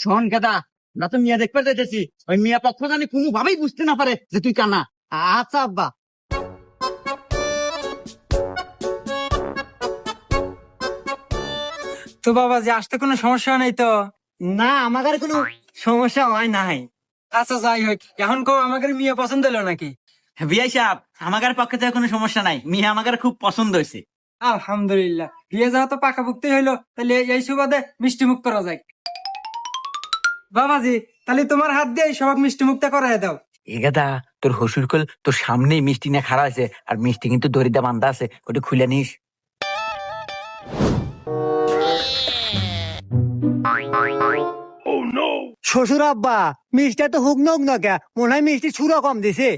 শোন গাদা, না তো মিয়া দেখতে যাইতেছি, ওই মিয়া পক্ষ জানি কোনোভাবেই বুঝতে না পারে যে তুই কানা। আচ্ছা আব্বা। তো বাবা যে আসতে কোনো সমস্যা নাই তো? না, আমার কোনো সমস্যা হয় নাই। আচ্ছা যাই হোক, এখন কো আমাদের মেয়ে পছন্দ হলো নাকি? বিয়াই সাহেব, আমাদের পক্ষে তো কোনো সমস্যা নাই, মিয়া আমাদের খুব পছন্দ হয়েছে। আলহামদুলিল্লাহ, বিয়ে যাওয়া তো পাকাপুক্তি হইলো, তাহলে এই সুবাদে মিষ্টি মুখ করা যায়। বাবাজি, তাহলে তোমার হাত দিয়ে সবাক মিষ্টি মুখটা করাই দাও। এ গাদা, তোর হসুর কল তোর সামনেই মিষ্টি না খাড়া আছে, আর মিষ্টি কিন্তু দড়িটা বান্ধা আছে, ওটা খুলে নিস। শ্বশুর আব্বা, মিষ্টি তো হুক নক না কে, মনে হয় মিষ্টি ছুরা কম দিছে।